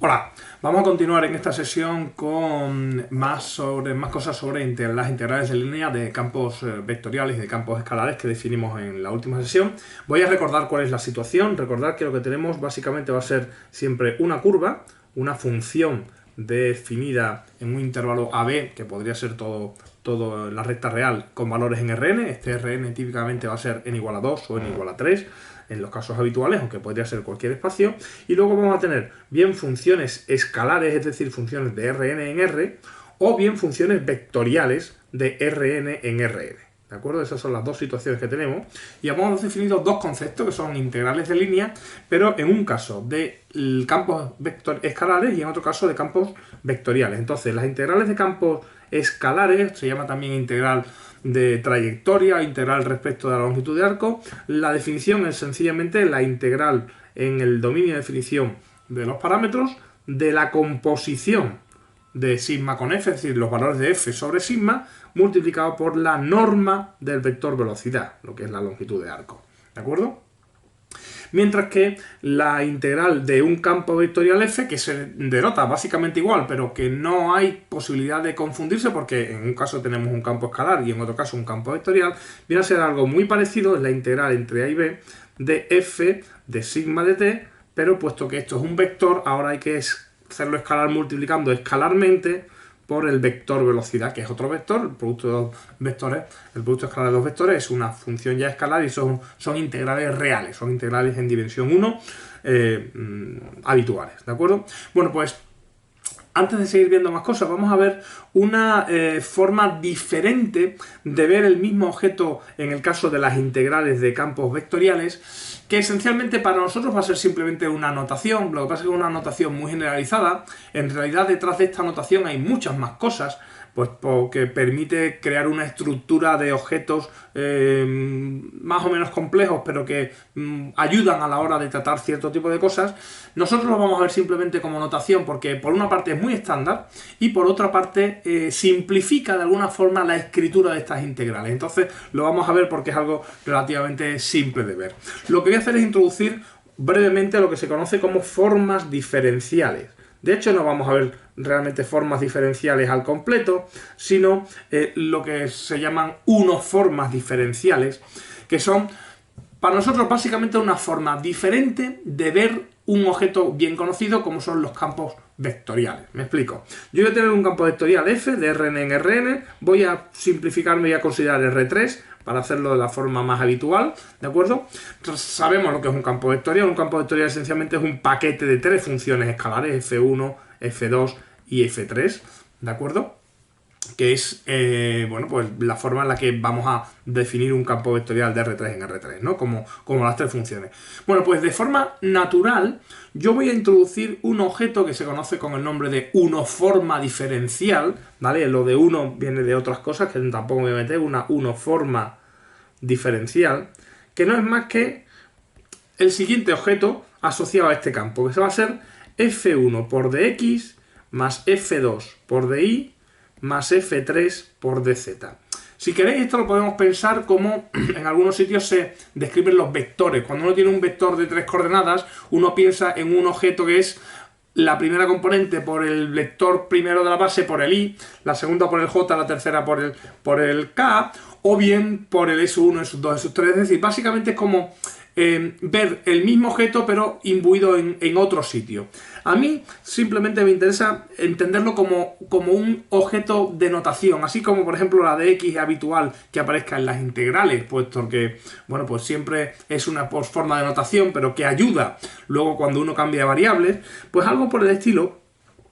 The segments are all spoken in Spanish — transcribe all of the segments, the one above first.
Hola, vamos a continuar en esta sesión con más cosas sobre las integrales de línea de campos vectoriales y de campos escalares que definimos en la última sesión. Voy a recordar cuál es la situación. Recordar que lo que tenemos básicamente va a ser siempre una curva, una función definida en un intervalo AB, que podría ser todo en la recta real con valores en Rn. Este Rn típicamente va a ser n igual a 2 o n igual a 3 en los casos habituales, aunque podría ser cualquier espacio. Y luego vamos a tener bien funciones escalares, es decir, funciones de Rn en R, o bien funciones vectoriales de Rn en Rn. ¿De acuerdo? Esas son las dos situaciones que tenemos. Y hemos definido dos conceptos que son integrales de línea, pero en un caso de campos escalares y en otro caso de campos vectoriales. Entonces, las integrales de campos escalares, se llama también integral de trayectoria, integral respecto de la longitud de arco. La definición es sencillamente la integral en el dominio de definición de los parámetros de la composición de sigma con f, es decir, los valores de f sobre sigma, multiplicado por la norma del vector velocidad, lo que es la longitud de arco. ¿De acuerdo? Mientras que la integral de un campo vectorial f, que se denota básicamente igual, pero que no hay posibilidad de confundirse porque en un caso tenemos un campo escalar y en otro caso un campo vectorial, viene a ser algo muy parecido, es la integral entre a y b de f de sigma de t, pero puesto que esto es un vector, ahora hay que hacerlo escalar multiplicando escalarmente por el vector velocidad, que es otro vector, el producto de dos vectores, el producto escalar de dos vectores es una función ya escalar y son integrales reales, son integrales en dimensión 1 habituales, ¿de acuerdo? Bueno, pues antes de seguir viendo más cosas, vamos a ver una forma diferente de ver el mismo objeto en el caso de las integrales de campos vectoriales, que esencialmente para nosotros va a ser simplemente una notación. Lo que pasa es que es una notación muy generalizada. En realidad detrás de esta notación hay muchas más cosas, pues porque permite crear una estructura de objetos más o menos complejos, pero que ayudan a la hora de tratar cierto tipo de cosas. Nosotros lo vamos a ver simplemente como notación porque por una parte es muy estándar y por otra parte simplifica de alguna forma la escritura de estas integrales. Entonces lo vamos a ver porque es algo relativamente simple de ver. Lo que voy a hacer es introducir brevemente lo que se conoce como formas diferenciales. De hecho, no vamos a ver realmente formas diferenciales al completo, sino lo que se llaman unoformas diferenciales, que son para nosotros básicamente una forma diferente de ver un objeto bien conocido como son los campos vectoriales. Me explico. Yo voy a tener un campo vectorial f de Rn en Rn, voy a simplificarme y a considerar R3 para hacerlo de la forma más habitual, ¿de acuerdo? Entonces, sabemos lo que es un campo vectorial. Un campo vectorial esencialmente es un paquete de tres funciones escalares, f1, f2 y f3, ¿de acuerdo? Que es bueno, pues la forma en la que vamos a definir un campo vectorial de R3 en R3, ¿no? Como las tres funciones. Bueno, pues de forma natural yo voy a introducir un objeto que se conoce con el nombre de unoforma diferencial, ¿vale? Lo de uno viene de otras cosas que tampoco me voy a meter, una unoforma diferencial, que no es más que el siguiente objeto asociado a este campo, que se va a ser f1 por dx más f2 por dy más f3 por dz. Si queréis, esto lo podemos pensar como en algunos sitios se describen los vectores. Cuando uno tiene un vector de tres coordenadas, uno piensa en un objeto que es la primera componente por el vector primero de la base por el i, la segunda por el j, la tercera por el k, o bien por el s1, s2, s3. Es decir, básicamente es como ver el mismo objeto pero imbuido en otro sitio. A mí simplemente me interesa entenderlo como un objeto de notación, así como por ejemplo la de x es habitual que aparezca en las integrales, puesto que bueno, pues siempre es una forma de notación pero que ayuda luego cuando uno cambia variables, pues algo por el estilo,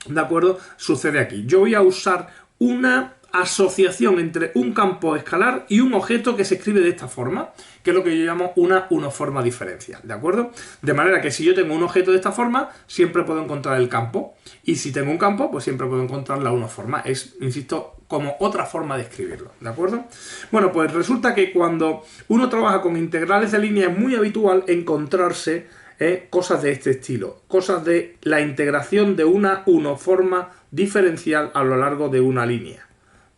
¿de acuerdo? Sucede aquí. Yo voy a usar una asociación entre un campo escalar y un objeto que se escribe de esta forma, que es lo que yo llamo una unoforma diferencial, ¿de acuerdo? De manera que si yo tengo un objeto de esta forma, siempre puedo encontrar el campo, y si tengo un campo, pues siempre puedo encontrar la unoforma. Es, insisto, como otra forma de escribirlo, ¿de acuerdo? Bueno, pues resulta que cuando uno trabaja con integrales de línea es muy habitual encontrarse cosas de este estilo, cosas de la integración de una unoforma diferencial a lo largo de una línea.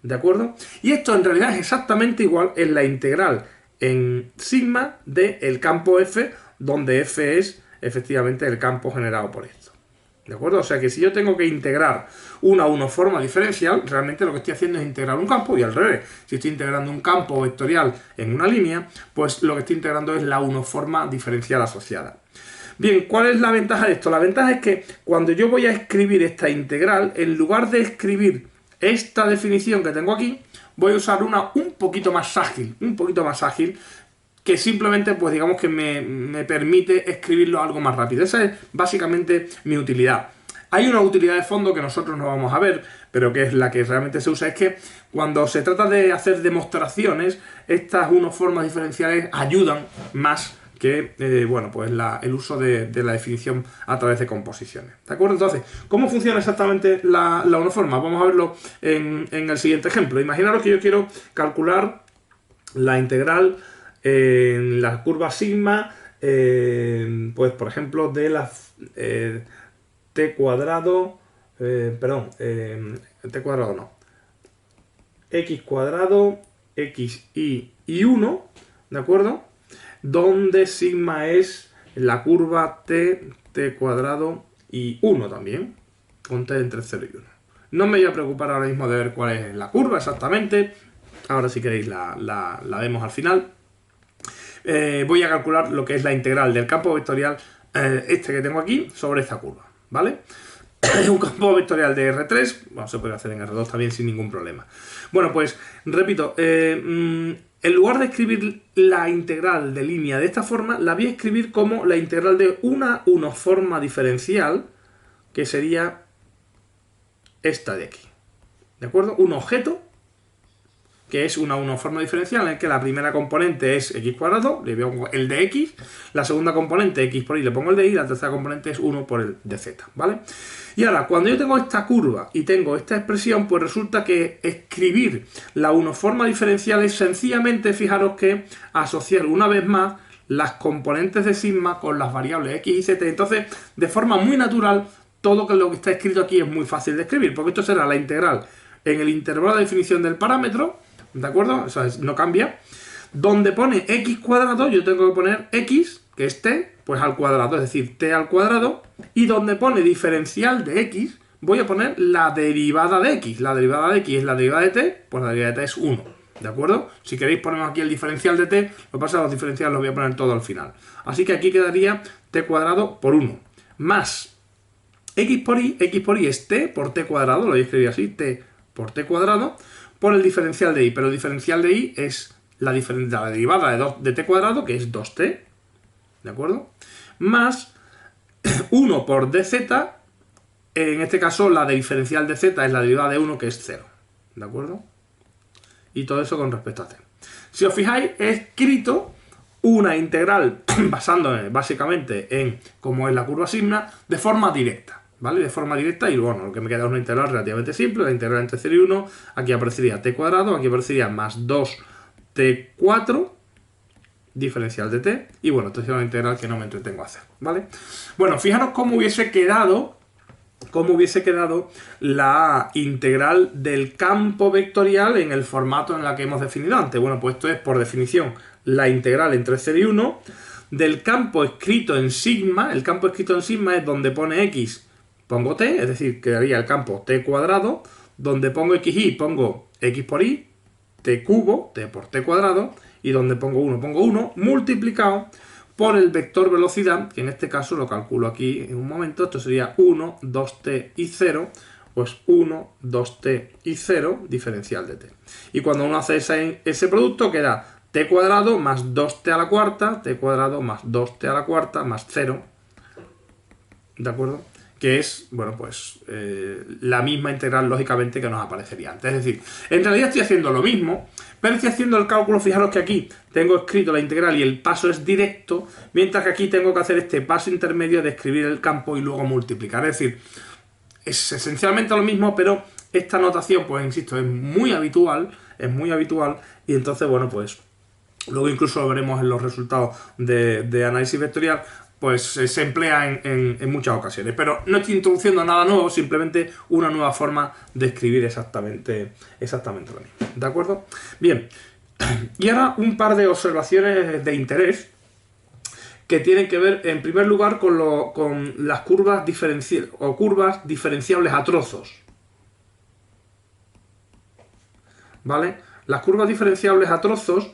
¿De acuerdo? Y esto en realidad es exactamente igual en la integral en sigma del campo f, donde f es efectivamente el campo generado por esto. ¿De acuerdo? O sea que si yo tengo que integrar una unoforma diferencial, realmente lo que estoy haciendo es integrar un campo y al revés. Si estoy integrando un campo vectorial en una línea, pues lo que estoy integrando es la unoforma diferencial asociada. Bien, ¿cuál es la ventaja de esto? La ventaja es que cuando yo voy a escribir esta integral, en lugar de escribir esta definición que tengo aquí, voy a usar una un poquito más ágil, que simplemente, pues digamos que me permite escribirlo algo más rápido. Esa es básicamente mi utilidad. Hay una utilidad de fondo que nosotros no vamos a ver, pero que es la que realmente se usa, es que cuando se trata de hacer demostraciones, estas unoformas diferenciales ayudan más que bueno, pues el uso de la definición a través de composiciones. ¿De acuerdo? Entonces, ¿cómo funciona exactamente la unoforma? Vamos a verlo en el siguiente ejemplo. Imaginaros que yo quiero calcular la integral en la curva sigma, pues por ejemplo, de la t cuadrado, t cuadrado no, x cuadrado, x y 1, ¿de acuerdo? Donde sigma es la curva t cuadrado y 1 también, con t entre 0 y 1. No me voy a preocupar ahora mismo de ver cuál es la curva exactamente, ahora si queréis la vemos al final. Voy a calcular lo que es la integral del campo vectorial este que tengo aquí sobre esta curva, ¿vale? Es un campo vectorial de R3, bueno, se puede hacer en R2 también sin ningún problema. Bueno, pues, repito, en lugar de escribir la integral de línea de esta forma, la voy a escribir como la integral de una unoforma diferencial, que sería esta de aquí, ¿de acuerdo? Un objeto que es una unoforma diferencial en que la primera componente es x cuadrado, le pongo el de x, la segunda componente x por y le pongo el de y, la tercera componente es 1 por el de z, ¿vale? Y ahora, cuando yo tengo esta curva y tengo esta expresión, pues resulta que escribir la unoforma diferencial es sencillamente, fijaros que asociar una vez más las componentes de sigma con las variables x y z. Entonces, de forma muy natural, todo lo que está escrito aquí es muy fácil de escribir, porque esto será la integral en el intervalo de definición del parámetro, ¿de acuerdo? O sea, no cambia. Donde pone x cuadrado, yo tengo que poner x, que es t, pues al cuadrado, es decir, t al cuadrado. Y donde pone diferencial de x, voy a poner la derivada de x. La derivada de x es la derivada de t, pues la derivada de t es 1, ¿de acuerdo? Si queréis ponemos aquí el diferencial de t, lo que pasa es que los diferenciales los voy a poner todo al final. Así que aquí quedaría t cuadrado por 1, más x por y es t por t cuadrado, lo voy a escribir así, t por t cuadrado, por el diferencial de y, pero el diferencial de y es la derivada de t cuadrado, que es 2t, ¿de acuerdo? Más 1 por dz, en este caso la diferencial de z es la derivada de 1, que es 0, ¿de acuerdo? Y todo eso con respecto a t. Si os fijáis, he escrito una integral basándome básicamente en cómo es la curva sigma de forma directa, ¿vale? De forma directa, y bueno, lo que me queda es una integral relativamente simple, la integral entre 0 y 1, aquí aparecería t cuadrado, aquí aparecería más 2t4, diferencial de t, y bueno, esto es una integral que no me entretengo a hacer, ¿vale? Bueno, fijaros cómo hubiese quedado la integral del campo vectorial en el formato en el que hemos definido antes. Bueno, pues esto es por definición la integral entre 0 y 1 del campo escrito en sigma. El campo escrito en sigma es donde pone x, pongo t, es decir, quedaría el campo t cuadrado, donde pongo xy, pongo x por y, t cubo, t por t cuadrado, y donde pongo 1, multiplicado por el vector velocidad, que en este caso lo calculo aquí en un momento, esto sería 1, 2t y 0, pues 1, 2t y 0, diferencial de t. Y cuando uno hace ese producto queda t cuadrado más 2t a la cuarta, t cuadrado más 2t a la cuarta más 0, ¿de acuerdo? Que es, bueno, pues la misma integral, lógicamente, que nos aparecería antes. Es decir, en realidad estoy haciendo lo mismo, pero estoy haciendo el cálculo. Fijaros que aquí tengo escrito la integral y el paso es directo, mientras que aquí tengo que hacer este paso intermedio de escribir el campo y luego multiplicar. Es decir, es esencialmente lo mismo, pero esta notación, pues insisto, es muy habitual, y entonces, bueno, pues luego incluso lo veremos en los resultados de análisis vectorial, pues se emplea en muchas ocasiones. Pero no estoy introduciendo nada nuevo, simplemente una nueva forma de escribir exactamente lo mismo. ¿De acuerdo? Bien, y ahora un par de observaciones de interés que tienen que ver, en primer lugar, con las curvas diferenciables a trozos. ¿Vale? Las curvas diferenciables a trozos,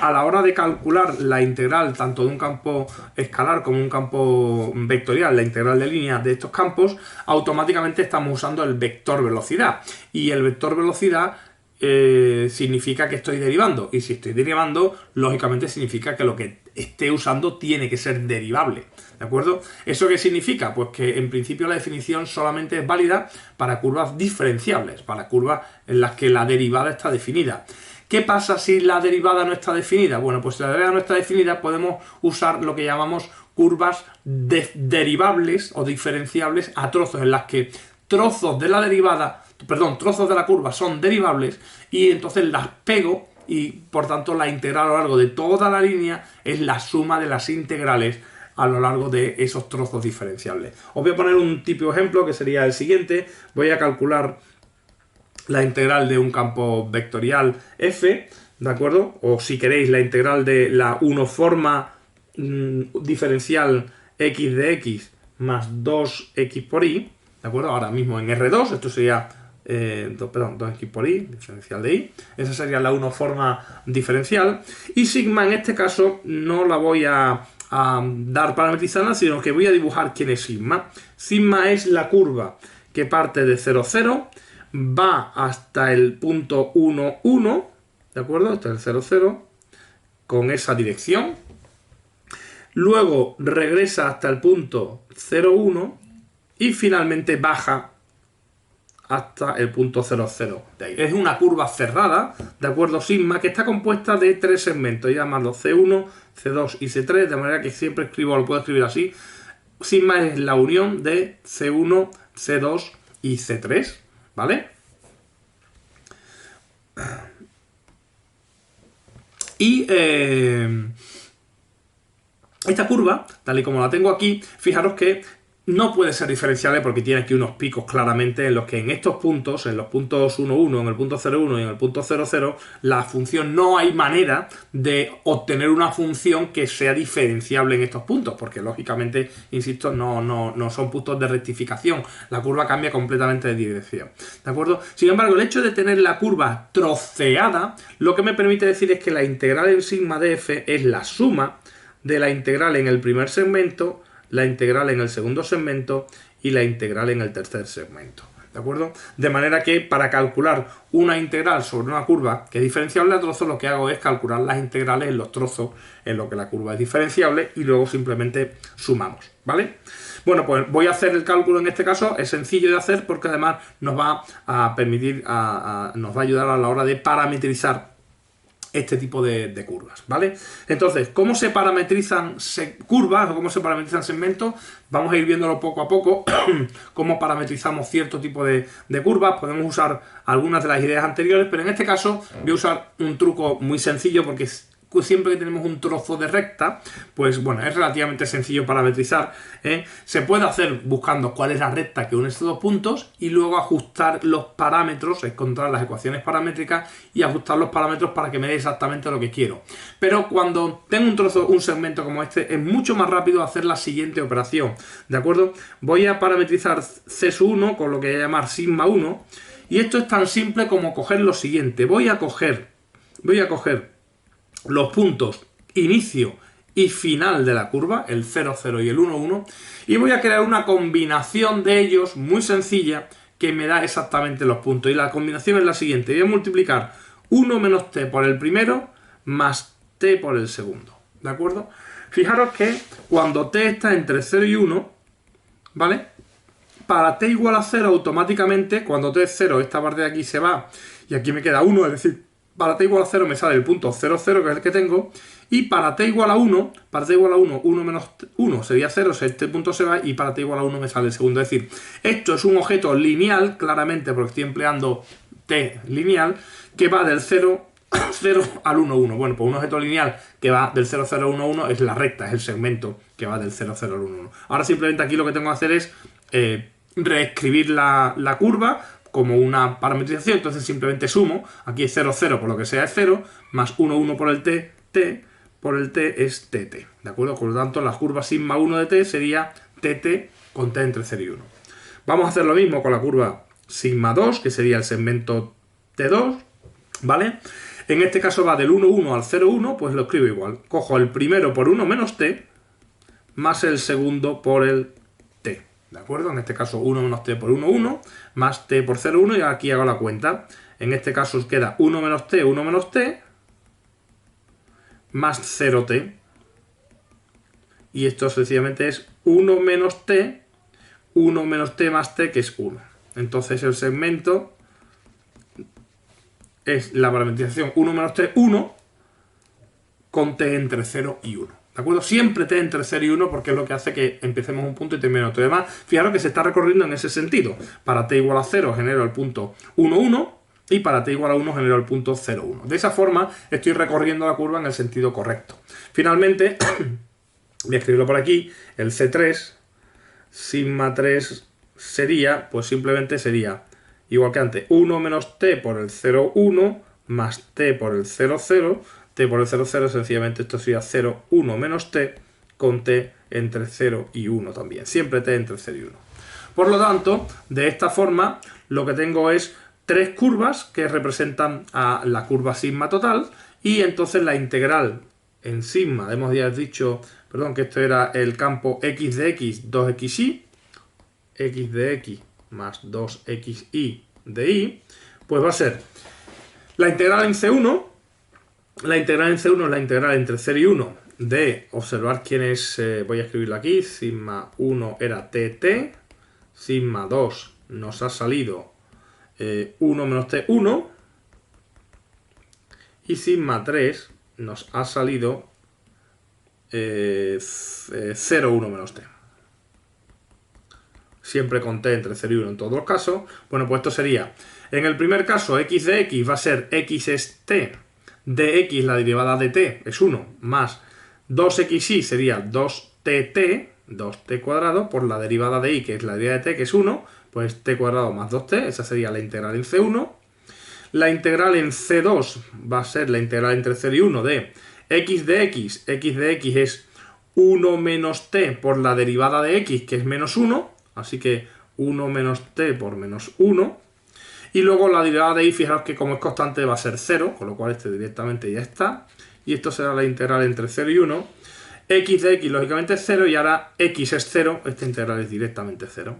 a la hora de calcular la integral tanto de un campo escalar como un campo vectorial, la integral de líneas de estos campos, automáticamente estamos usando el vector velocidad. Y el vector velocidad significa que estoy derivando. Y si estoy derivando, lógicamente significa que lo que esté usando tiene que ser derivable. ¿De acuerdo? ¿Eso qué significa? Pues que en principio la definición solamente es válida para curvas diferenciables, para curvas en las que la derivada está definida. ¿Qué pasa si la derivada no está definida? Bueno, pues si la derivada no está definida podemos usar lo que llamamos curvas derivables o diferenciables a trozos, en las que trozos de la curva son derivables y entonces las pego y por tanto la integral a lo largo de toda la línea es la suma de las integrales a lo largo de esos trozos diferenciables. Os voy a poner un típico ejemplo que sería el siguiente. Voy a calcular la integral de un campo vectorial f, ¿de acuerdo? O si queréis la integral de la unoforma diferencial x de x más 2x por y, ¿de acuerdo? Ahora mismo en R2, esto sería 2x por y, diferencial de y. Esa sería la unoforma diferencial. Y sigma en este caso no la voy a dar parametrizada, sino que voy a dibujar quién es sigma. Sigma es la curva que parte de 0, 0, va hasta el punto 1, 1, ¿de acuerdo? Hasta el 0, 0, con esa dirección. Luego regresa hasta el punto 0, 1 y finalmente baja hasta el punto 0, 0. Es una curva cerrada, ¿de acuerdo? Sigma, que está compuesta de 3 segmentos, llamarlos C1, C2 y C3, de manera que siempre lo puedo escribir así. Sigma es la unión de C1, C2 y C3, ¿vale? Y esta curva, tal y como la tengo aquí, fijaros que no puede ser diferenciable porque tiene aquí unos picos claramente en los que en estos puntos, en los puntos 1, 1, en el punto 0, 1 y en el punto 0, 0, la función no hay manera de obtener una función que sea diferenciable en estos puntos, porque lógicamente, insisto, no son puntos de rectificación. La curva cambia completamente de dirección. ¿De acuerdo? Sin embargo, el hecho de tener la curva troceada, lo que me permite decir es que la integral en sigma de f es la suma de la integral en el primer segmento, la integral en el segundo segmento y la integral en el tercer segmento. ¿De acuerdo? De manera que para calcular una integral sobre una curva que es diferenciable a trozos, lo que hago es calcular las integrales en los trozos en los que la curva es diferenciable y luego simplemente sumamos, ¿vale? Bueno, pues voy a hacer el cálculo en este caso, es sencillo de hacer porque además nos va a permitir, nos va a ayudar a la hora de parametrizar este tipo de curvas, ¿vale? Entonces, ¿cómo se parametrizan curvas o cómo se parametrizan segmentos? Vamos a ir viéndolo poco a poco, cómo parametrizamos cierto tipo de curvas. Podemos usar algunas de las ideas anteriores, pero en este caso voy a usar un truco muy sencillo porque siempre que tenemos un trozo de recta, pues bueno, es relativamente sencillo parametrizar, ¿eh? Se puede hacer buscando cuál es la recta que une estos dos puntos y luego ajustar los parámetros, encontrar las ecuaciones paramétricas y ajustar los parámetros para que me dé exactamente lo que quiero. Pero cuando tengo un segmento como este, es mucho más rápido hacer la siguiente operación, ¿de acuerdo? Voy a parametrizar C1 con lo que voy a llamar sigma 1 y esto es tan simple como coger lo siguiente. Voy a coger los puntos inicio y final de la curva, el 0, 0 y el 1, 1, y voy a crear una combinación de ellos muy sencilla que me da exactamente los puntos. Y la combinación es la siguiente: voy a multiplicar 1 menos t por el primero más t por el segundo, ¿de acuerdo? Fijaros que cuando t está entre 0 y 1, ¿vale? Para t igual a 0 automáticamente, cuando t es 0, esta parte de aquí se va y aquí me queda 1, es decir, para t igual a 0 me sale el punto 0, 0, que es el que tengo, y para t igual a 1, 1 menos 1 sería 0, este punto se va, y para t igual a 1 me sale el segundo. Es decir, esto es un objeto lineal, claramente, porque estoy empleando t lineal, que va del 0, 0 al 1, 1. Bueno, pues un objeto lineal que va del 0, 0 al 1, 1 es la recta, es el segmento que va del 0, 0 al 1, 1. Ahora simplemente aquí lo que tengo que hacer es reescribir la curva como una parametrización, entonces simplemente sumo, aquí es 0, 0 por lo que sea es 0, más 1, 1 por el t, por el t es tt, ¿de acuerdo? Por lo tanto, la curva sigma 1 de t sería tt con t entre 0 y 1. Vamos a hacer lo mismo con la curva sigma 2, que sería el segmento t2, ¿vale? En este caso va del 1, 1 al 0, 1, pues lo escribo igual. Cojo el primero por 1 menos t, más el segundo por el t, ¿de acuerdo? En este caso 1 menos t por 1, 1, más t por 0, 1, y aquí hago la cuenta. En este caso os queda 1 menos t, más 0t. Y esto sencillamente es 1 menos t más t, que es 1. Entonces el segmento es la parametrización 1 menos t, 1, con t entre 0 y 1. ¿De acuerdo? Siempre t entre 0 y 1 porque es lo que hace que empecemos un punto y terminemos otro. Además, fijaros que se está recorriendo en ese sentido. Para t igual a 0 genero el punto 1, 1 y para t igual a 1 genero el punto 0, 1. De esa forma estoy recorriendo la curva en el sentido correcto. Finalmente, voy a escribirlo por aquí, el C3, sigma 3 sería, pues simplemente sería, igual que antes, 1 menos t por el 0, 1, más t por el 0, 0, t por el 0, 0, sencillamente esto sería 0, 1 menos t, con t entre 0 y 1 también. Siempre t entre 0 y 1. Por lo tanto, de esta forma, lo que tengo es tres curvas que representan a la curva sigma total, y entonces la integral en sigma, hemos ya dicho, perdón, que esto era el campo x de x, 2xy, x de x más 2xy de y, pues va a ser la integral en C1. La integral en C1 es la integral entre 0 y 1 de, observar quién es, voy a escribirlo aquí, sigma 1 era tt, sigma 2 nos ha salido 1 menos t, 1, y sigma 3 nos ha salido 0, 1 menos t. Siempre con t entre 0 y 1 en todos los casos. Bueno, pues esto sería, en el primer caso, x de x va a ser x es t, de x la derivada de t es 1, más 2xy sería 2tt, 2t cuadrado, por la derivada de y, que es la derivada de t, que es 1, pues t cuadrado más 2t, esa sería la integral en C1. La integral en C2 va a ser la integral entre 0 y 1 de x de x es 1 menos t por la derivada de x, que es menos 1, así que 1 menos t por menos 1. Y luego la derivada de y, fijaos que como es constante va a ser 0, con lo cual este directamente ya está. Y esto será la integral entre 0 y 1. X de x lógicamente es 0 y ahora x es 0, esta integral es directamente 0.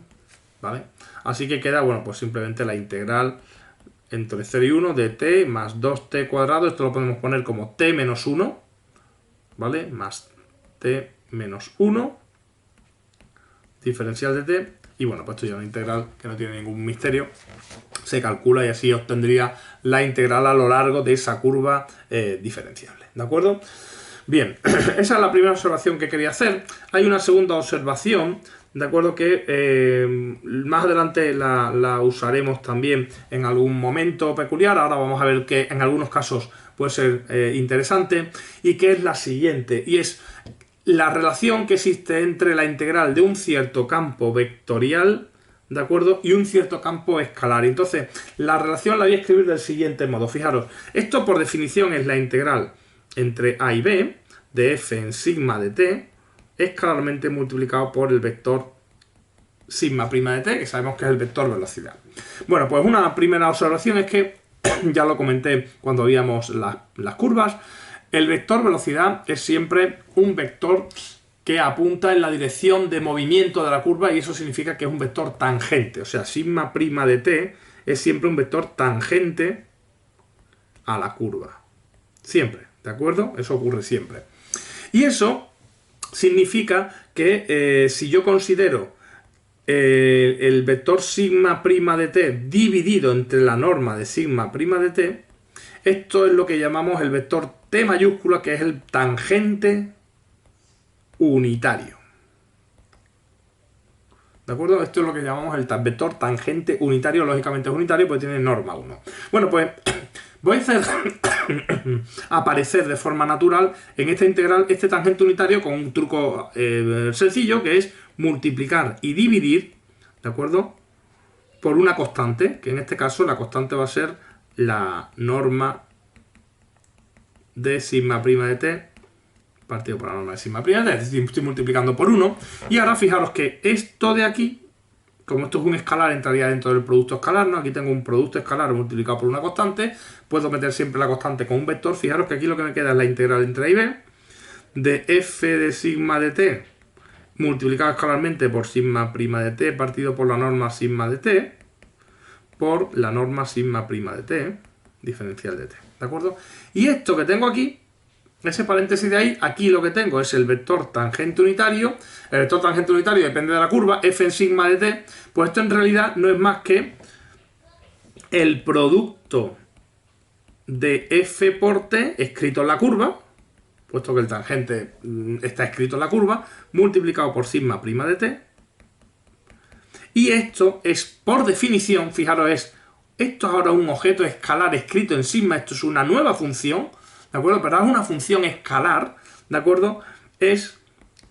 ¿Vale? Así que queda, bueno, pues simplemente la integral entre 0 y 1 de t más 2t cuadrado. Esto lo podemos poner como t menos 1, ¿vale? Más t menos 1, diferencial de t. Y bueno, pues esto ya es una integral que no tiene ningún misterio. Se calcula y así obtendría la integral a lo largo de esa curva diferenciable. ¿De acuerdo? Bien, esa es la primera observación que quería hacer. Hay una segunda observación, ¿de acuerdo? Que más adelante la usaremos también en algún momento peculiar. Ahora vamos a ver que en algunos casos puede ser interesante, y que es la siguiente, y es la relación que existe entre la integral de un cierto campo vectorial, ¿de acuerdo?, y un cierto campo escalar. Entonces, la relación la voy a escribir del siguiente modo. Fijaros, esto por definición es la integral entre a y b de f en sigma de t escalarmente multiplicado por el vector sigma prima de t, que sabemos que es el vector velocidad. Bueno, pues una primera observación es que, ya lo comenté cuando veíamos las curvas, el vector velocidad es siempre un vector que apunta en la dirección de movimiento de la curva, y eso significa que es un vector tangente. O sea, sigma prima de t es siempre un vector tangente a la curva. Siempre, ¿de acuerdo? Eso ocurre siempre. Y eso significa que si yo considero el vector sigma prima de t dividido entre la norma de sigma prima de t, esto es lo que llamamos el vector t mayúscula, que es el tangente unitario. ¿De acuerdo? Esto es lo que llamamos el vector tangente unitario. Lógicamente es unitario porque tiene norma 1. Bueno, pues voy a hacer aparecer de forma natural en esta integral este tangente unitario con un truco sencillo, que es multiplicar y dividir, ¿de acuerdo?, por una constante, que en este caso la constante va a ser la norma de sigma prima de t partido por la norma de sigma prima de t, es decir, estoy multiplicando por 1. Y ahora fijaros que esto de aquí, como esto es un escalar, entraría dentro del producto escalar, ¿no? Aquí tengo un producto escalar multiplicado por una constante, puedo meter siempre la constante con un vector. Fijaros que aquí lo que me queda es la integral entre a y b de f de sigma de t multiplicado escalarmente por sigma prima de t partido por la norma sigma de t por la norma sigma prima de t diferencial de t, ¿de acuerdo? Y esto que tengo aquí, ese paréntesis de ahí, aquí lo que tengo es el vector tangente unitario. El vector tangente unitario depende de la curva, f en sigma de t. Pues esto en realidad no es más que el producto de f por t escrito en la curva, puesto que el tangente está escrito en la curva, multiplicado por sigma prima de t. Y esto es, por definición, fijaros, esto es ahora un objeto escalar escrito en sigma, esto es una nueva función, ¿de acuerdo? Pero es una función escalar, ¿de acuerdo? Es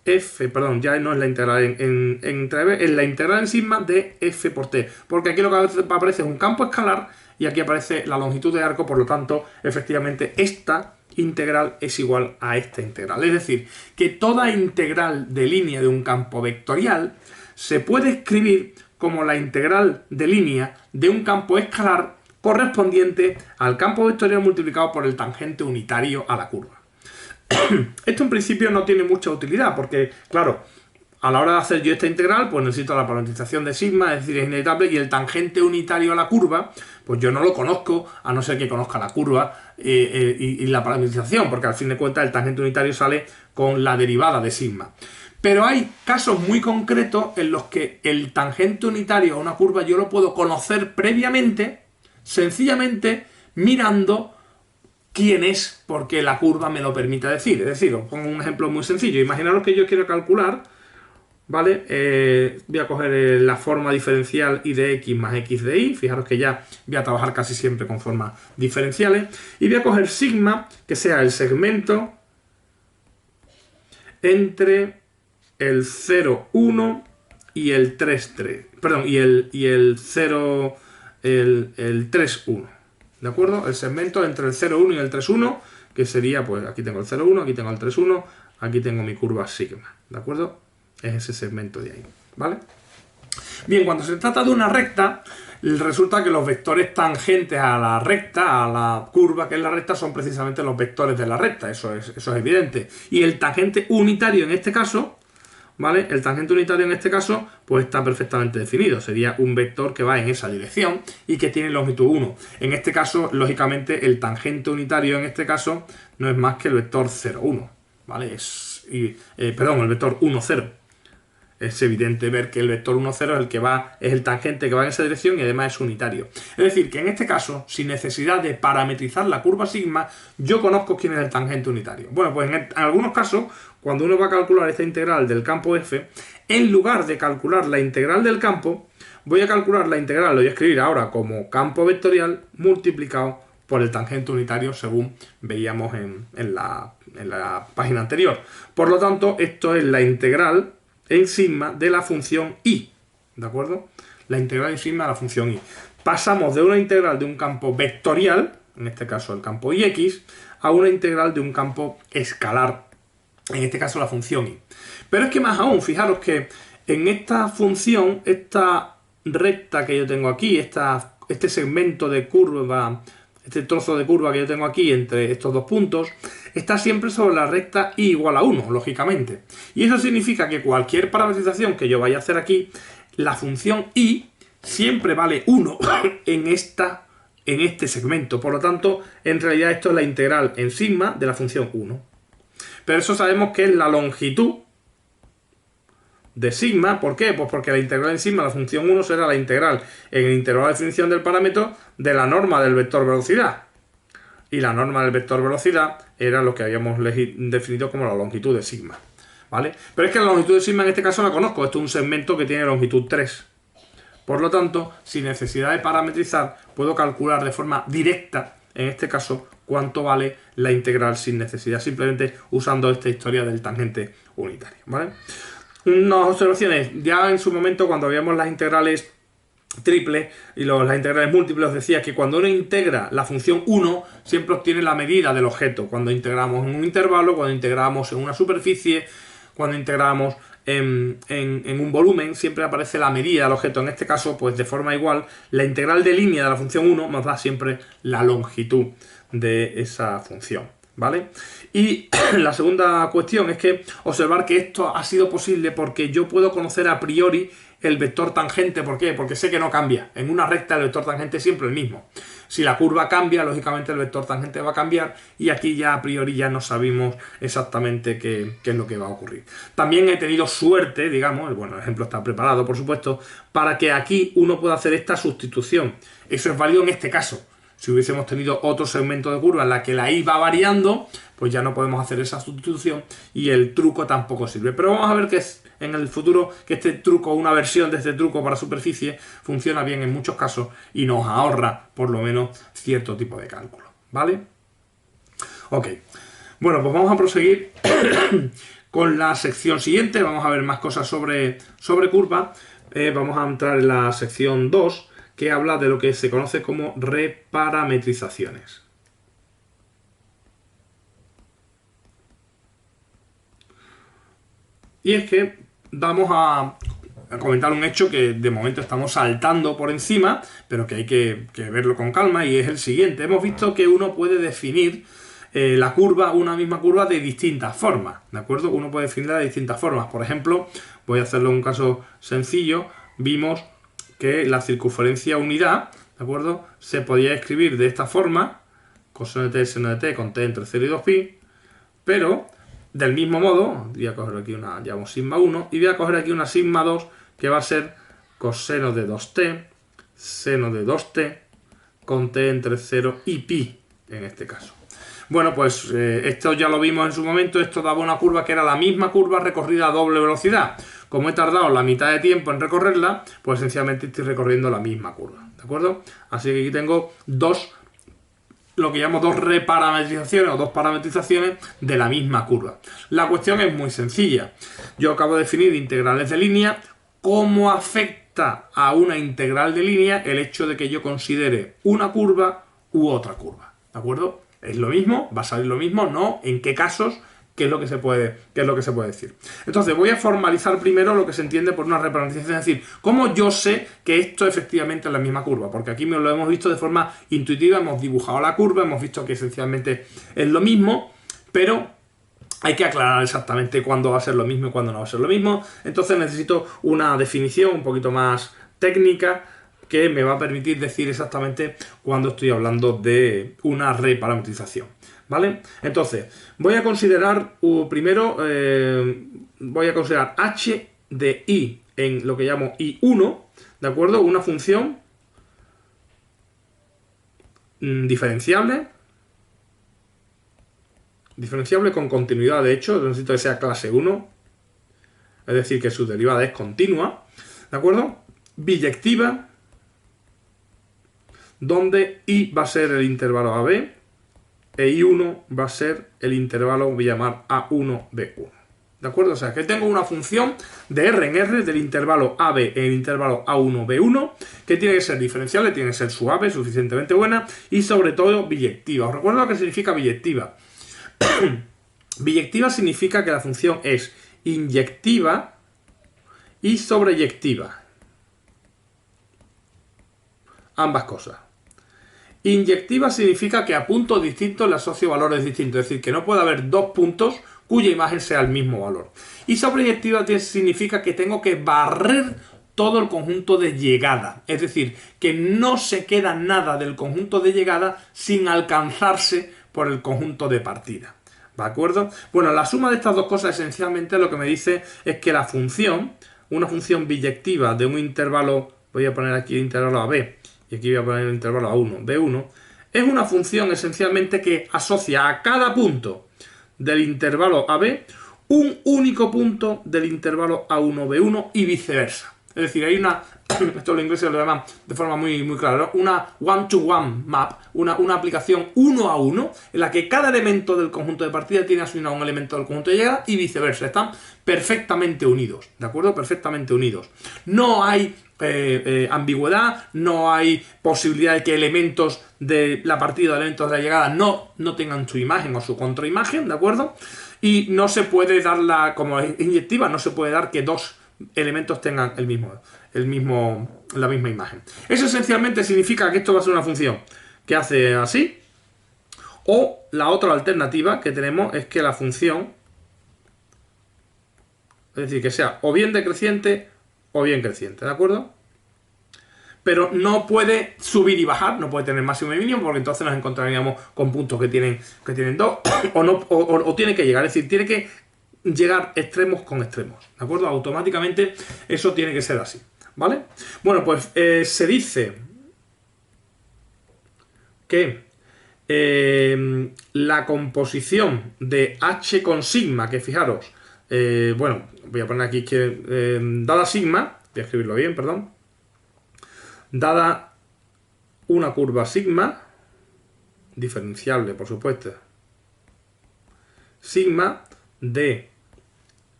f, perdón, ya no es la integral entre b, es la integral en sigma de f por t. Porque aquí lo que aparece es un campo escalar y aquí aparece la longitud de arco, por lo tanto, efectivamente, esta integral es igual a esta integral. Es decir, que toda integral de línea de un campo vectorial se puede escribir como la integral de línea de un campo escalar correspondiente al campo vectorial multiplicado por el tangente unitario a la curva. Esto en principio no tiene mucha utilidad porque, claro, a la hora de hacer yo esta integral, pues necesito la parametrización de sigma, es decir, es inevitable, y el tangente unitario a la curva, pues yo no lo conozco, a no ser que conozca la curva y la parametrización, porque al fin de cuentas el tangente unitario sale con la derivada de sigma. Pero hay casos muy concretos en los que el tangente unitario a una curva yo lo puedo conocer previamente, sencillamente mirando quién es, porque la curva me lo permite decir. Es decir, os pongo un ejemplo muy sencillo. Imaginaros que yo quiero calcular, ¿vale? Voy a coger la forma diferencial y de x más x de y. Fijaros que ya voy a trabajar casi siempre con formas diferenciales. Y voy a coger sigma, que sea el segmento entre el 0, 1 y el 3, 3. Perdón, y el 0, el 3, 1. ¿De acuerdo? El segmento entre el 0, 1 y el 3, 1, que sería, pues aquí tengo el 0, 1, aquí tengo el 3, 1, aquí tengo mi curva sigma. ¿De acuerdo? Es ese segmento de ahí. ¿Vale? Bien, cuando se trata de una recta, resulta que los vectores tangentes a la recta, a la curva que es la recta, son precisamente los vectores de la recta. Eso es evidente. Y el tangente unitario en este caso, ¿vale? El tangente unitario en este caso, pues está perfectamente definido. Sería un vector que va en esa dirección y que tiene longitud 1. En este caso, lógicamente, el tangente unitario en este caso no es más que el vector 0, 1. ¿Vale? Perdón, el vector 1, 0. Es evidente ver que el vector 1, 0 es el que va, es el tangente que va en esa dirección y además es unitario. Es decir, que en este caso, sin necesidad de parametrizar la curva sigma, yo conozco quién es el tangente unitario. Bueno, pues en algunos casos, cuando uno va a calcular esta integral del campo f, en lugar de calcular la integral del campo, voy a calcular la integral, lo voy a escribir ahora como campo vectorial multiplicado por el tangente unitario, según veíamos en la página anterior. Por lo tanto, esto es la integral en sigma de la función y, ¿de acuerdo? La integral en sigma de la función y. Pasamos de una integral de un campo vectorial, en este caso el campo ix, a una integral de un campo escalar, en este caso la función y. Pero es que más aún, fijaros que en esta función, esta recta que yo tengo aquí, este segmento de curva, este trozo de curva que yo tengo aquí entre estos dos puntos, está siempre sobre la recta y igual a 1, lógicamente. Y eso significa que cualquier parametrización que yo vaya a hacer aquí, la función y siempre vale 1 en este segmento. Por lo tanto, en realidad esto es la integral en sigma de la función 1. Pero eso sabemos que es la longitud de sigma. ¿Por qué? Pues porque la integral en sigma de la función 1 será la integral en el intervalo de definición del parámetro de la norma del vector velocidad. Y la norma del vector velocidad era lo que habíamos definido como la longitud de sigma. ¿Vale? Pero es que la longitud de sigma en este caso la conozco. Esto es un segmento que tiene longitud 3. Por lo tanto, sin necesidad de parametrizar, puedo calcular de forma directa, en este caso, cuánto vale la integral sin necesidad, simplemente usando esta historia del tangente unitario. ¿Vale? Unas observaciones. Ya en su momento, cuando veíamos las integrales triple y las integrales múltiples, os decía que cuando uno integra la función 1 siempre obtiene la medida del objeto. Cuando integramos en un intervalo, cuando integramos en una superficie, cuando integramos en un volumen, siempre aparece la medida del objeto. En este caso, pues de forma igual, la integral de línea de la función 1 nos da siempre la longitud de esa función, ¿vale? Y la segunda cuestión es que observar que esto ha sido posible porque yo puedo conocer a priori el vector tangente. ¿Por qué? Porque sé que no cambia. En una recta el vector tangente es siempre el mismo. Si la curva cambia, lógicamente el vector tangente va a cambiar y aquí ya a priori ya no sabemos exactamente qué es lo que va a ocurrir. También he tenido suerte, digamos, bueno, el ejemplo está preparado, por supuesto, para que aquí uno pueda hacer esta sustitución. Eso es válido en este caso. Si hubiésemos tenido otro segmento de curva en la que la i va variando, pues ya no podemos hacer esa sustitución y el truco tampoco sirve. Pero vamos a ver que en el futuro que este truco, una versión de este truco para superficie, funciona bien en muchos casos y nos ahorra por lo menos cierto tipo de cálculo, ¿vale? Ok, bueno, pues vamos a proseguir con la sección siguiente. Vamos a ver más cosas sobre curva. Vamos a entrar en la sección 2, que habla de lo que se conoce como reparametrizaciones. Y es que vamos a comentar un hecho que de momento estamos saltando por encima, pero que hay que verlo con calma, y es el siguiente. Hemos visto que uno puede definir la curva, una misma curva, de distintas formas, ¿de acuerdo? Uno puede definirla de distintas formas. Por ejemplo, voy a hacerlo en un caso sencillo. Vimos que la circunferencia unidad, ¿de acuerdo?, se podía escribir de esta forma, coseno de t, seno de t, con t entre 0 y 2pi, pero del mismo modo, voy a coger aquí una, llamo sigma 1, y voy a coger aquí una sigma 2, que va a ser coseno de 2t, seno de 2t, con t entre 0 y pi, en este caso. Bueno, pues esto ya lo vimos en su momento. Esto daba una curva que era la misma curva recorrida a doble velocidad. Como he tardado la mitad de tiempo en recorrerla, pues esencialmente estoy recorriendo la misma curva, ¿de acuerdo? Así que aquí tengo lo que llamo dos reparametrizaciones o dos parametrizaciones de la misma curva. La cuestión es muy sencilla. Yo acabo de definir integrales de línea. ¿Cómo afecta a una integral de línea el hecho de que yo considere una curva u otra curva? ¿De acuerdo? ¿Es lo mismo? ¿Va a salir lo mismo? ¿No? ¿En qué casos? ¿Qué es lo que se puede decir? Entonces voy a formalizar primero lo que se entiende por una reparametrización, es decir, cómo yo sé que esto efectivamente es la misma curva, porque aquí lo hemos visto de forma intuitiva, hemos dibujado la curva, hemos visto que esencialmente es lo mismo, pero hay que aclarar exactamente cuándo va a ser lo mismo y cuándo no va a ser lo mismo. Entonces necesito una definición un poquito más técnica que me va a permitir decir exactamente cuándo estoy hablando de una reparametrización, ¿vale? Entonces, voy a considerar primero, voy a considerar h de i en lo que llamo i1, ¿de acuerdo? Una función diferenciable con continuidad. De hecho, necesito que sea clase 1, es decir, que su derivada es continua, ¿de acuerdo? Biyectiva, donde i va a ser el intervalo AB e i1 va a ser el intervalo, voy a llamar A1B1. ¿De acuerdo? O sea, que tengo una función de R en R del intervalo AB en el intervalo A1B1, que tiene que ser diferenciable, tiene que ser suave, suficientemente buena y sobre todo biyectiva. ¿Os recuerdo lo que significa biyectiva? Biyectiva significa que la función es inyectiva y sobreyectiva. Ambas cosas. Inyectiva significa que a puntos distintos le asocio valores distintos, es decir, que no puede haber dos puntos cuya imagen sea el mismo valor. Y sobreyectiva significa que tengo que barrer todo el conjunto de llegada, es decir, que no se queda nada del conjunto de llegada sin alcanzarse por el conjunto de partida. ¿De acuerdo? Bueno, la suma de estas dos cosas esencialmente lo que me dice es que la función, una función biyectiva de un intervalo, voy a poner aquí el intervalo AB, y aquí voy a poner el intervalo A1, B1, es una función esencialmente que asocia a cada punto del intervalo AB un único punto del intervalo A1, B1 y viceversa. Es decir, hay una, esto los ingleses lo llaman de forma muy clara, ¿no? Una one-to-one map, una aplicación uno a uno, en la que cada elemento del conjunto de partida tiene asignado un elemento del conjunto de llegada y viceversa. Están perfectamente unidos, ¿de acuerdo? Perfectamente unidos. No hay ambigüedad, no hay posibilidad de que elementos de la partida, elementos de la llegada no tengan su imagen o su contraimagen, ¿de acuerdo? Y no se puede dar como es inyectiva, no se puede dar que dos elementos tengan la misma imagen. Eso esencialmente significa que esto va a ser una función que hace así, o la otra alternativa que tenemos es que la función, es decir, que sea o bien decreciente o bien creciente, ¿de acuerdo? Pero no puede subir y bajar, no puede tener máximo y mínimo, porque entonces nos encontraríamos con puntos que tienen 2 o tiene que llegar, es decir, tiene que llegar extremos con extremos, ¿de acuerdo? Automáticamente eso tiene que ser así, ¿vale? Bueno, pues se dice que la composición de H con sigma, que fijaros, bueno, voy a poner aquí que dada sigma, voy a escribirlo bien, perdón, dada una curva sigma, diferenciable por supuesto, sigma de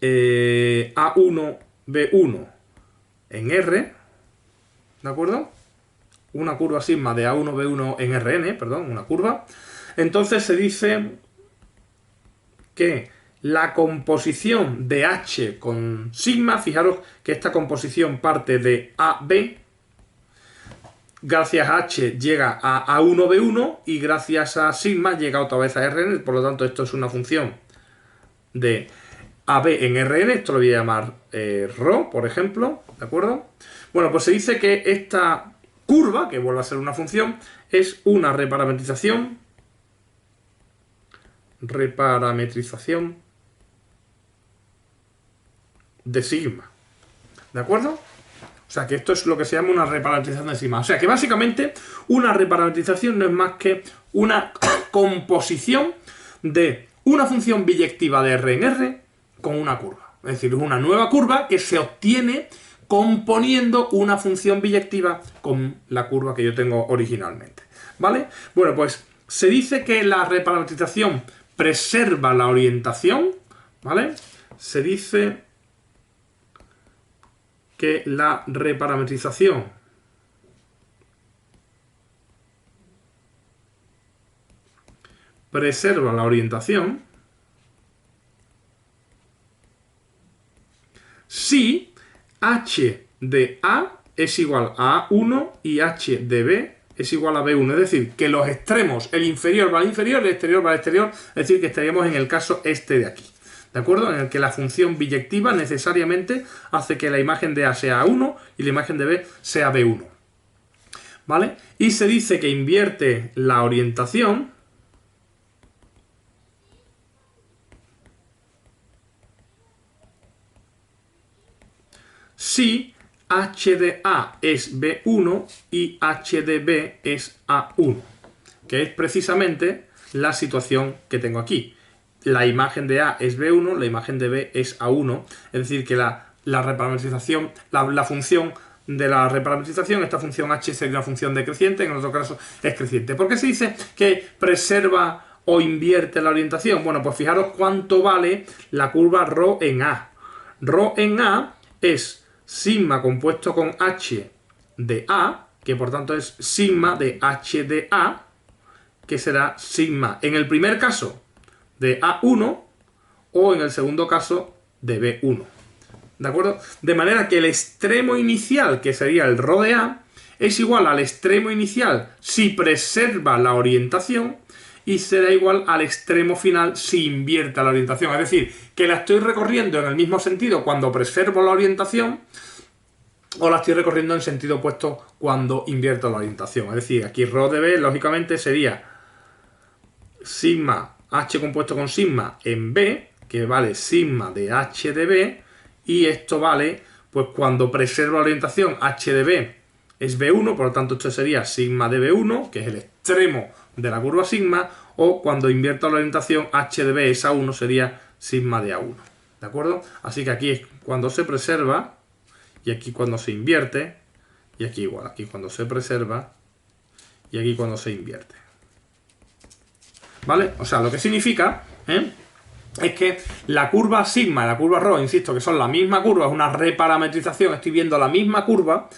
A1, B1 en R, ¿de acuerdo? Una curva sigma de A1, B1 en Rn, perdón, una curva. Entonces se dice que la composición de H con sigma, fijaros que esta composición parte de AB, gracias a H llega a A1, B1 y gracias a sigma llega otra vez a Rn, por lo tanto esto es una función de AB en Rn, esto lo voy a llamar ρ, por ejemplo, ¿de acuerdo? Bueno, pues se dice que esta curva, que vuelve a ser una función, es una reparametrización de sigma, ¿de acuerdo? O sea, que esto es lo que se llama una reparametrización de sigma. O sea, que básicamente una reparametrización no es más que una composición de una función biyectiva de R en R con una curva. Es decir, es una nueva curva que se obtiene componiendo una función biyectiva con la curva que yo tengo originalmente, ¿vale? Bueno, pues se dice que la reparametrización preserva la orientación, ¿vale? Se dice que la reparametrización preserva la orientación si H de A es igual a A1 y H de B es igual a B1. Es decir, que los extremos, el inferior va al inferior, el exterior va al exterior. Es decir, que estaríamos en el caso este de aquí, ¿de acuerdo? En el que la función biyectiva necesariamente hace que la imagen de A sea A1 y la imagen de B sea B1, ¿vale? Y se dice que invierte la orientación si H de A es B1 y H de B es A1, que es precisamente la situación que tengo aquí. La imagen de A es B1, la imagen de B es A1, es decir, que la reparametrización, la función de la reparametrización, esta función H sería una función decreciente, en otro caso es creciente. ¿Por qué se dice que preserva o invierte la orientación? Bueno, pues fijaros cuánto vale la curva ρ en A. ρ en A es sigma compuesto con H de A, que por tanto es sigma de H de A, que será sigma en el primer caso de A1 o en el segundo caso de B1. ¿De acuerdo? De manera que el extremo inicial, que sería el ρ de A, es igual al extremo inicial si preserva la orientación y será igual al extremo final si invierte la orientación. Es decir, que la estoy recorriendo en el mismo sentido cuando preservo la orientación o la estoy recorriendo en sentido opuesto cuando invierto la orientación. Es decir, aquí ρ de B, lógicamente, sería sigma H compuesto con sigma en B, que vale sigma de H de B, y esto vale, pues cuando preservo la orientación H de B es B1, por lo tanto esto sería sigma de B1, que es el extremo de la curva sigma, o cuando invierto la orientación H de B es A1, sería sigma de A1, ¿de acuerdo? Así que aquí es cuando se preserva, y aquí cuando se invierte, y aquí igual, aquí cuando se preserva, y aquí cuando se invierte. ¿Vale? O sea, lo que significa es que la curva sigma y la curva rho, insisto, que son la misma curva, es una reparametrización, estoy viendo la misma curva,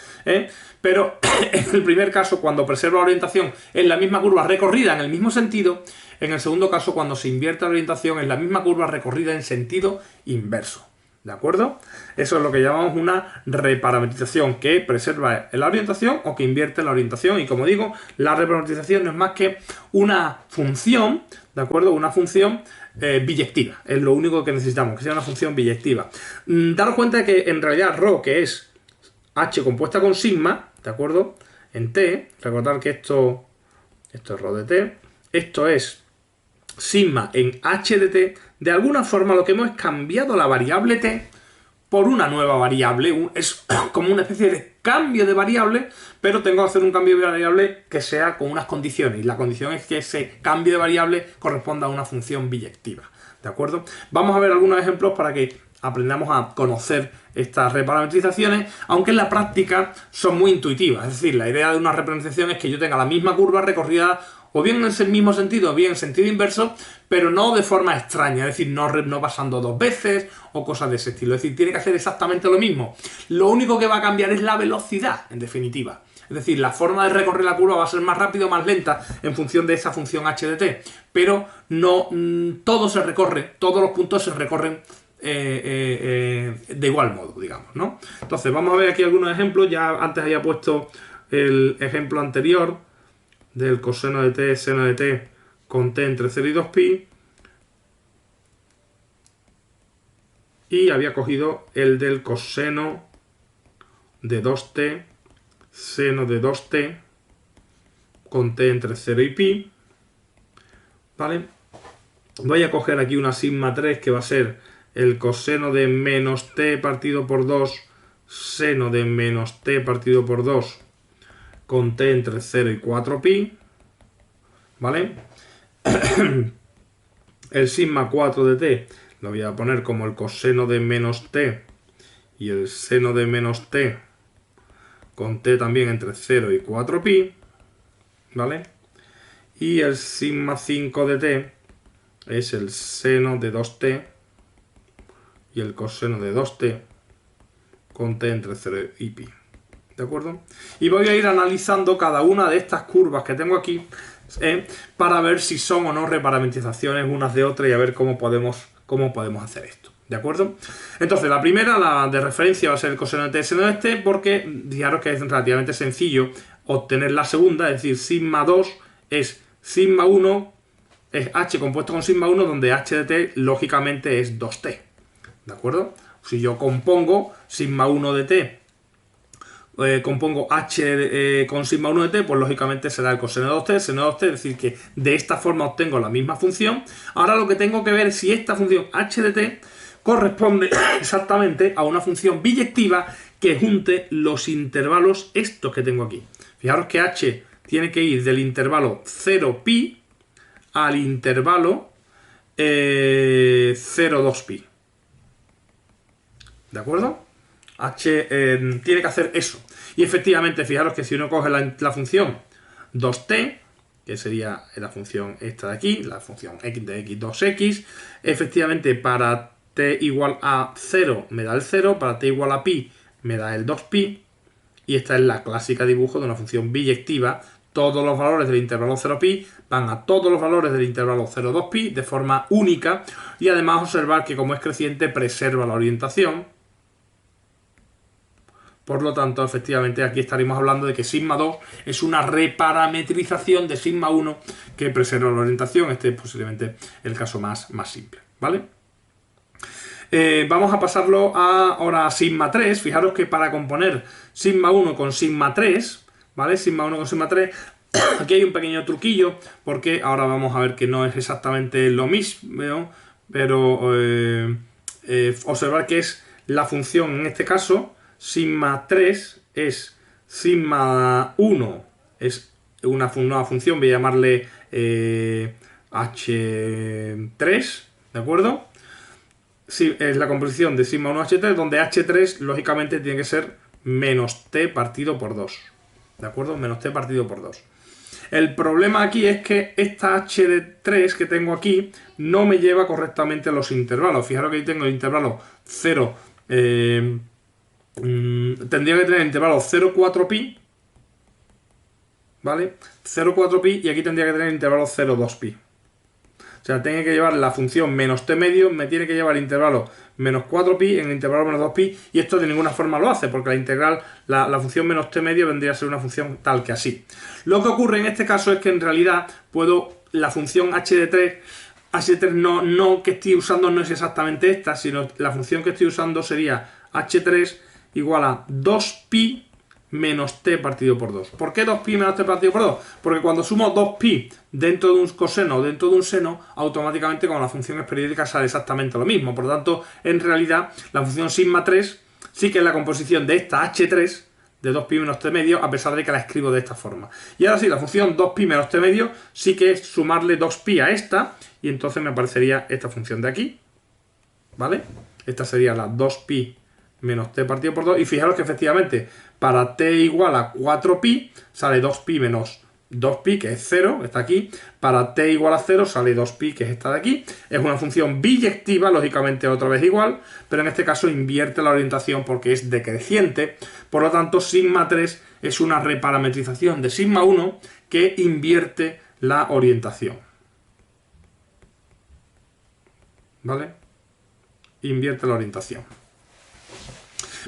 pero en el primer caso, cuando preservo la orientación, es la misma curva recorrida en el mismo sentido. En el segundo caso, cuando se invierte la orientación, es la misma curva recorrida en sentido inverso. ¿De acuerdo? Eso es lo que llamamos una reparametrización, que preserva la orientación o que invierte la orientación. Y como digo, la reparametrización no es más que una función, ¿de acuerdo? Una función biyectiva. Es lo único que necesitamos, que sea una función biyectiva. Daros cuenta de que en realidad ρ, que es h compuesta con sigma, ¿de acuerdo? En t, recordad que esto es ρ de t, esto es sigma en h de t. De alguna forma lo que hemos es cambiado la variable t por una nueva variable. Es como una especie de cambio de variable, pero tengo que hacer un cambio de variable que sea con unas condiciones. Y la condición es que ese cambio de variable corresponda a una función biyectiva. ¿De acuerdo? Vamos a ver algunos ejemplos para que aprendamos a conocer estas reparametrizaciones, aunque en la práctica son muy intuitivas. Es decir, la idea de una reparametrización es que yo tenga la misma curva recorrida o bien en el mismo sentido o bien en sentido inverso, pero no de forma extraña, es decir, no pasando dos veces o cosas de ese estilo. Es decir, tiene que hacer exactamente lo mismo. Lo único que va a cambiar es la velocidad, en definitiva. Es decir, la forma de recorrer la curva va a ser más rápida o más lenta en función de esa función h de t, pero no todo se recorre, todos los puntos se recorren de igual modo, digamos, ¿no? Entonces, vamos a ver aquí algunos ejemplos. Ya antes había puesto el ejemplo anterior del coseno de t, seno de t con t entre 0 y 2pi, y había cogido el del coseno de 2t, seno de 2t con t entre 0 y pi, ¿vale? Voy a coger aquí una sigma 3 que va a ser el coseno de menos t partido por 2, seno de menos t partido por 2 con t entre 0 y 4pi, ¿vale? El sigma 4 de t lo voy a poner como el coseno de menos t y el seno de menos t con t también entre 0 y 4pi, ¿vale? Y el sigma 5 de t es el seno de 2t y el coseno de 2t con t entre 0 y pi. ¿De acuerdo? Y voy a ir analizando cada una de estas curvas que tengo aquí para ver si son o no reparametrizaciones unas de otras y a ver cómo podemos hacer esto. ¿De acuerdo? Entonces, la primera, la de referencia, va a ser el coseno de t, seno de t, porque fijaros que es relativamente sencillo obtener la segunda, es decir, sigma 2 es sigma 1, es h compuesto con sigma 1, donde h de t lógicamente es 2t. ¿De acuerdo? Si yo compongo sigma 1 de t, compongo h con sigma 1 de t, pues lógicamente será el coseno de 2t, seno de 2t, es decir, que de esta forma obtengo la misma función. Ahora lo que tengo que ver es si esta función h de t corresponde exactamente a una función biyectiva que junte los intervalos estos que tengo aquí. Fijaros que h tiene que ir del intervalo 0pi al intervalo 0,2pi. ¿De acuerdo? H tiene que hacer eso. Y efectivamente, fijaros que si uno coge la función 2t, que sería la función esta de aquí, la función x de x2x, efectivamente para t igual a 0 me da el 0, para t igual a pi me da el 2pi, y esta es la clásica dibujo de una función biyectiva. Todos los valores del intervalo 0pi van a todos los valores del intervalo 0,2pi de forma única, y además observar que como es creciente preserva la orientación. Por lo tanto, efectivamente, aquí estaremos hablando de que sigma 2 es una reparametrización de sigma 1 que preserva la orientación. Este es posiblemente el caso más simple, ¿vale? Vamos a pasarlo ahora a sigma 3. Fijaros que para componer sigma 1 con sigma 3, ¿vale? Sigma 1 con sigma 3, aquí hay un pequeño truquillo, porque ahora vamos a ver que no es exactamente lo mismo, pero observar que es la función, en este caso, sigma 3 es sigma 1, es una nueva función, voy a llamarle h3, ¿de acuerdo? Sí, es la composición de sigma 1 h3, donde h3 lógicamente tiene que ser menos t partido por 2, ¿de acuerdo? Menos t partido por 2. El problema aquí es que esta h de 3 que tengo aquí no me lleva correctamente los intervalos. Fijaros que aquí tengo el intervalo 0, tendría que tener el intervalo 0,4pi, ¿vale? 0,4pi y aquí tendría que tener el intervalo 0,2pi. O sea, tiene que llevar la función menos t medio, me tiene que llevar el intervalo menos 4pi en el intervalo menos 2pi, y esto de ninguna forma lo hace, porque la integral, la función menos t medio vendría a ser una función tal que así. Lo que ocurre en este caso es que en realidad la función h de 3 no que estoy usando no es exactamente esta, sino la función que estoy usando sería h3 igual a 2pi menos t partido por 2. ¿Por qué 2pi menos t partido por 2? Porque cuando sumo 2pi dentro de un coseno o dentro de un seno, automáticamente como la función es periódica sale exactamente lo mismo. Por lo tanto, en realidad, la función sigma 3 sí que es la composición de esta h3 de 2pi menos t medio, a pesar de que la escribo de esta forma. Y ahora sí, la función 2pi menos t medio sí que es sumarle 2pi a esta, y entonces me aparecería esta función de aquí, ¿vale? Esta sería la 2pi menos t partido por 2, y fijaros que efectivamente para t igual a 4pi sale 2pi menos 2pi, que es 0, está aquí. Para t igual a 0 sale 2pi, que es esta de aquí. Es una función biyectiva, lógicamente otra vez igual, pero en este caso invierte la orientación porque es decreciente. Por lo tanto, sigma 3 es una reparametrización de sigma 1 que invierte la orientación, ¿vale? Invierte la orientación.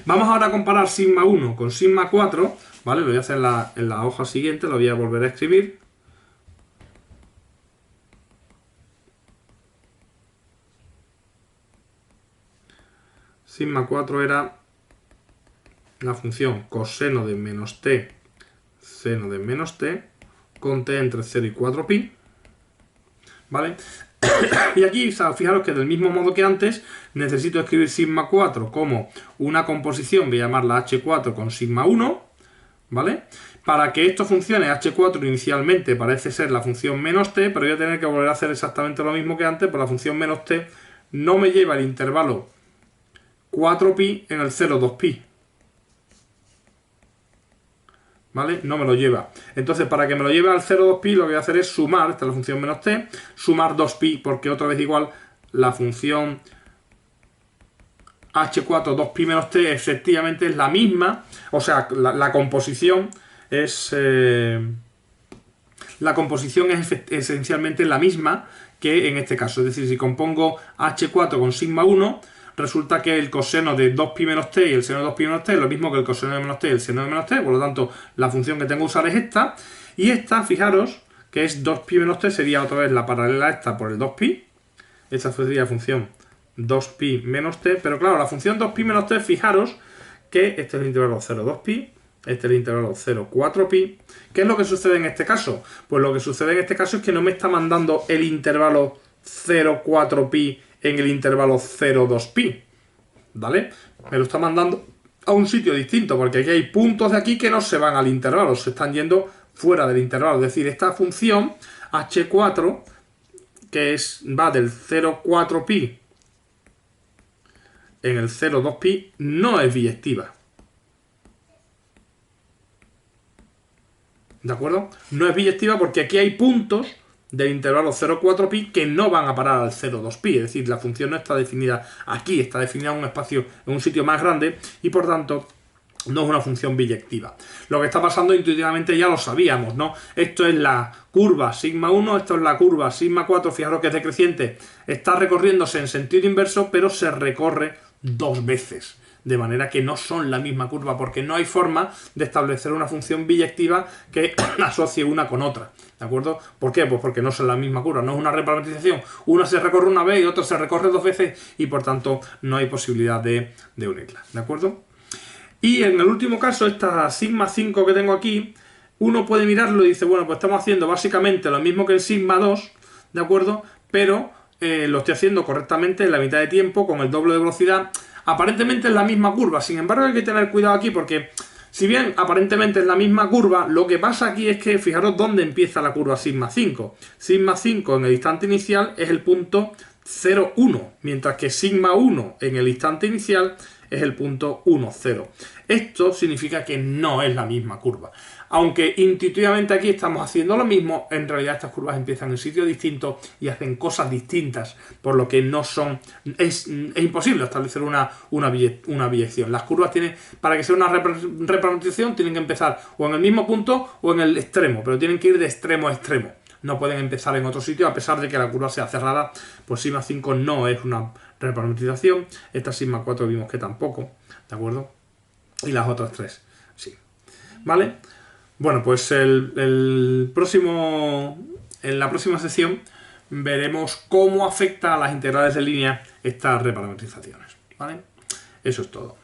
Vamos ahora a comparar sigma 1 con sigma 4, ¿vale? Lo voy a hacer en la hoja siguiente, lo voy a volver a escribir. Sigma 4 era la función coseno de menos t, seno de menos t, con t entre 0 y 4pi, ¿vale? Y aquí, fijaros que del mismo modo que antes, necesito escribir sigma 4 como una composición, voy a llamarla h4 con sigma 1, ¿vale? Para que esto funcione, h4 inicialmente parece ser la función menos t, pero voy a tener que volver a hacer exactamente lo mismo que antes, porque la función menos t no me lleva el intervalo 4pi en el 0,2pi. ¿Vale? No me lo lleva. Entonces, para que me lo lleve al 0,2pi, lo que voy a hacer es sumar, esta es la función menos t, sumar 2pi, porque otra vez igual la función h4 2pi menos t efectivamente es la misma, o sea, la composición es esencialmente la misma que en este caso. Es decir, si compongo h4 con sigma 1, resulta que el coseno de 2pi menos t y el seno de 2pi menos t es lo mismo que el coseno de menos t y el seno de menos t, por lo tanto, la función que tengo que usar es esta, y esta, fijaros, que es 2pi menos t, sería otra vez la paralela a esta por el 2pi, esta sería la función 2pi menos t, pero claro, la función 2pi menos t, fijaros que este es el intervalo 0,2pi, este es el intervalo 0,4pi. ¿Qué es lo que sucede en este caso? Pues lo que sucede en este caso es que no me está mandando el intervalo 0,4pi en el intervalo 0,2pi, ¿vale? Me lo está mandando a un sitio distinto, porque aquí hay puntos de aquí que no se van al intervalo, se están yendo fuera del intervalo. Es decir, esta función h4, que va del 0,4pi en el 0,2pi, no es biyectiva. ¿De acuerdo? No es biyectiva porque aquí hay puntos del intervalo 0,4pi que no van a parar al 0,2pi, es decir, la función no está definida aquí, está definida en un espacio, en un sitio más grande, y por tanto no es una función biyectiva. Lo que está pasando intuitivamente ya lo sabíamos, ¿no? Esto es la curva sigma 1, esto es la curva sigma 4, fijaros que es decreciente, está recorriéndose en sentido inverso, pero se recorre dos veces. De manera que no son la misma curva, porque no hay forma de establecer una función biyectiva que asocie una con otra, ¿de acuerdo? ¿Por qué? Pues porque no son la misma curva, no es una reparametrización. Una se recorre una vez y otra se recorre dos veces, y por tanto no hay posibilidad de unirlas, ¿de acuerdo? Y en el último caso, esta sigma 5 que tengo aquí, uno puede mirarlo y dice, bueno, pues estamos haciendo básicamente lo mismo que el sigma 2, ¿de acuerdo? Pero lo estoy haciendo correctamente en la mitad de tiempo, con el doble de velocidad. Aparentemente es la misma curva, sin embargo hay que tener cuidado aquí porque, si bien aparentemente es la misma curva, lo que pasa aquí es que, fijaros dónde empieza la curva sigma 5. Sigma 5 en el instante inicial es el punto 0,1, mientras que sigma 1 en el instante inicial es el punto 1, 0. Esto significa que no es la misma curva. Aunque intuitivamente aquí estamos haciendo lo mismo, en realidad estas curvas empiezan en sitios distintos y hacen cosas distintas, por lo que no son... Es imposible establecer una biyección. Las curvas tienen, para que sea una reparametrización, tienen que empezar o en el mismo punto o en el extremo, pero tienen que ir de extremo a extremo. No pueden empezar en otro sitio, a pesar de que la curva sea cerrada, pues sigma 5 no es una reparametrización. Esta sigma 4 vimos que tampoco, ¿de acuerdo? Y las otras tres, sí. ¿Vale? Bueno, pues en la próxima sesión veremos cómo afecta a las integrales de línea estas reparametrizaciones, ¿vale? Eso es todo.